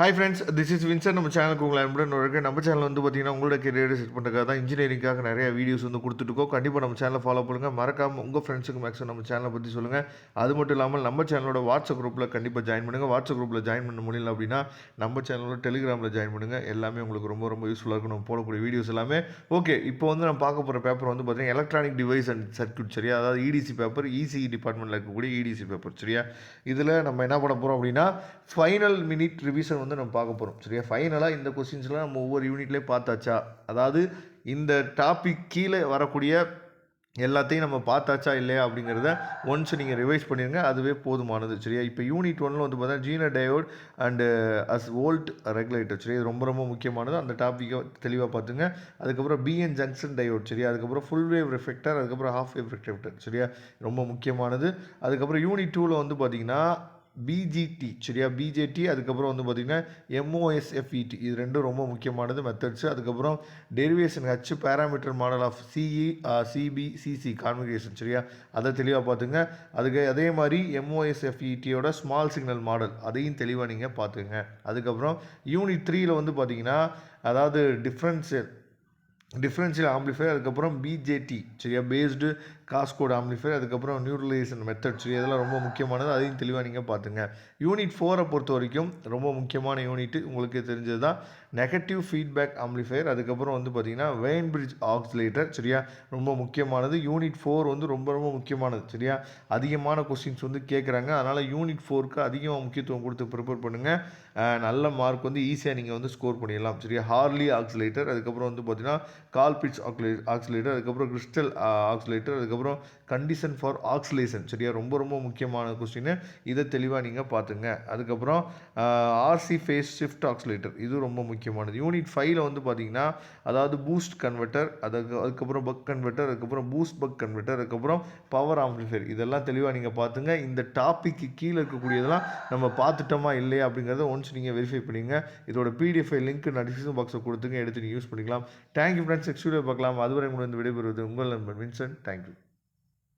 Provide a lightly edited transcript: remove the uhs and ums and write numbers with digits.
Hi friends, this is Vinson. நம்ம சேனலுக்கு உங்களை அன்புடன் வரவேற்கிறேன். நம்ம சேனல் வந்து பார்த்தீங்கன்னா, உங்களோட கெரியரை செட் பண்ணுறதுக்காக தான் இன்ஜினியரிங்காக நிறைய வீடியோஸ் வந்து கொடுத்துட்டுருக்கோம். கண்டிப்பாக நம்ம சேனலை ஃபாலோ பண்ணுங்கள். மறக்காமல் உங்கள் ஃப்ரெண்ட்ஸுக்கு மேக்ஸிமம் நம்ம சேனலை பற்றி சொல்லுங்கள். அது மட்டும் இல்லாமல் நம்ம சேனலோட வாட்ஸ்அப் குரூப்பில் கண்டிப்பாக ஜாயின் பண்ணுங்கள். வாட்ஸ்அப் குரூப்பில் ஜாயின் பண்ண முடியல அப்படின்னா நம்ம சேனலோட டெலிகிராமில் ஜாயின் பண்ணுங்கள். எல்லாமே உங்களுக்கு ரொம்ப ரொம்ப யூஸ்ஃபுல்லாக இருக்கும் நம்ம போடக்கூடிய வீடியோஸ் எல்லாமே. ஓகே, இப்போ வந்து நம்ம பார்க்க போகிற பேப்பர் வந்து பார்த்தீங்கன்னா எலக்ட்ரானிக் டிவைஸ் அண்ட் சர்க்யூட், சரியா? அதாவது இடிசி பேப்பர், இசிஇ டிபார்ட்மெண்ட்டில் இருக்கக்கூடிய இடிசி பேப்பர், சரியா? இதில் நம்ம என்ன பண்ண போகிறோம் அப்படின்னா ஃபைனல் மினிட் ரிவிஷன் வந்து நம்ம பார்க்க போகிறோம், சரியா? ஃபைனலாக இந்த கொஸ்டின்ஸ்லாம் நம்ம ஒவ்வொரு யூனிட்லேயே பார்த்தாச்சா, அதாவது இந்த டாபிக் கீழே வரக்கூடிய எல்லாத்தையும் நம்ம பார்த்தாச்சா இல்லையா அப்படிங்கிறத ஒன்ஸ் நீங்கள் ரிவைஸ் பண்ணிடுங்க, அதுவே போதுமானது, சரியா? இப்போ யூனிட் 1 வந்து பார்த்தா zener diode and as volt regulator, சரியா? இது ரொம்ப ரொம்ப முக்கியமானது. அந்த டாப்பிக்கை தெளிவாக பார்த்துங்க. அதுக்கப்புறம் பிஎன் ஜங்ஷன் டயோட், சரியா? அதுக்கப்புறம் ஃபுல் வேவ் ரிஃப்ளெக்டர், அதுக்கப்புறம் ஹாஃப் வேவ் ரிஃப்ளெக்டர், சரியா? ரொம்ப முக்கியமானது. அதுக்கப்புறம் யூனிட் 2ல் வந்து பார்த்தீங்கன்னா பிஜிடி, சரியா? பிஜேடி, அதுக்கப்புறம் வந்து பார்த்திங்கன்னா எம்ஓஎஸ்எஃப்இடி, இது ரெண்டும் ரொம்ப முக்கியமானது மெத்தட்ஸு. அதுக்கப்புறம் derivation H parameter model of CE CB CC convocation, சரியா? அதை தெளிவாக பார்த்துங்க. அதே மாதிரி எம்ஓஎஸ்எஃப்இடியோட ஸ்மால் சிக்னல் மாடல், அதையும் தெளிவாக நீங்கள் பார்த்துங்க. அதுக்கப்புறம் யூனிட் 3ல் வந்து பார்த்திங்கன்னா அதாவது டிஃப்ரென்ஷியல் ஆம்பிளிஃபையர், அதுக்கப்புறம் பிஜேடி, சரியா? பேஸ்டு காஸ்கோட் ஆம்பிளிஃபையர், அதுக்கப்புறம் நியூட்ரலைசேஷன் மெத்தட், சரி? இதெல்லாம் ரொம்ப முக்கியமானது, அதையும் தெளிவாக நீங்கள் பார்த்துங்க. யூனிட் 4 பொறுத்த வரைக்கும் ரொம்ப முக்கியமான யூனிட் உங்களுக்கு தெரிஞ்சது தான் நெகட்டிவ் ஃபீட்பேக் ஆம்பிளிஃபையர், அதுக்கப்புறம் வந்து பார்த்திங்கன்னா வெயின் பிரிட்ஜ் ஆக்சிலேட்டர், சரியா? ரொம்ப முக்கியமானது. யூனிட் 4 வந்து ரொம்ப ரொம்ப முக்கியமானது, சரியா? அதிகமான கொஸ்டின்ஸ் வந்து கேட்குறாங்க, அதனால் யூனிட் 4க்கு அதிகமாக முக்கியத்துவம் கொடுத்து ப்ரிப்பேர் பண்ணுங்கள். நல்ல மார்க் வந்து ஈஸியாக நீங்கள் வந்து ஸ்கோர் பண்ணிடலாம், சரியா? ஹார்லி ஆக்சிலேட்டர், அதுக்கப்புறம் வந்து பார்த்திங்கன்னா கால்பிட்ஸ் ஆக்சிலேட்டர், அதுக்கப்புறம் கிறிஸ்டல் ஆக்சிலேட்டர், அதுக்கப்புறம் கண்டிஷன் ஃபார் ஆக்சிலேஷன், சரியா? ரொம்ப ரொம்ப முக்கியமான கொஸ்டின், இதை தெளிவாக நீங்கள் பார்த்துங்க. அதுக்கப்புறம் ஆர்சி ஃபேஸ் ஷிஃப்ட் ஆக்சிலேட்டர், இது ரொம்ப முக்கியமானது. யூனிட் 5ல் வந்து பார்த்தீங்கன்னா அதாவது பூஸ்ட் கன்வெர்ட்டர், அதுக்கப்புறம் பக் கன்வெர்ட்டர், அதுக்கப்புறம் பூஸ்ட் பக் கன்வெர்ட்டர், அதுக்கப்புறம் பவர் ஆம்பிளிஃபையர், இதெல்லாம் தெளிவாக நீங்கள் பார்த்துங்க. இந்த டாப்பிக்கு கீழே இருக்கக்கூடியதெல்லாம் நம்ம பார்த்துட்டோமா இல்லையா அப்படிங்கிறத ஒன்ஸ் நீங்கள் வெரிஃபை பண்ணிங்க. இதோட பிடிஎஃப் லிங்க் நான் டிஸ்கிரிப்ஷன் பாக்ஸில் கொடுத்துங்க, எடுத்து நீங்கள் யூஸ் பண்ணிக்கலாம். தேங்க்யூ ஃப்ரெண்ட்ஸ், நெக்ஸ்ட் வீடியோ பார்க்கலாம். அதுவரை உங்களுக்கு விடைபெறுவது உங்கள் நண்பன் வின்சென்ட். தேங்க்யூ.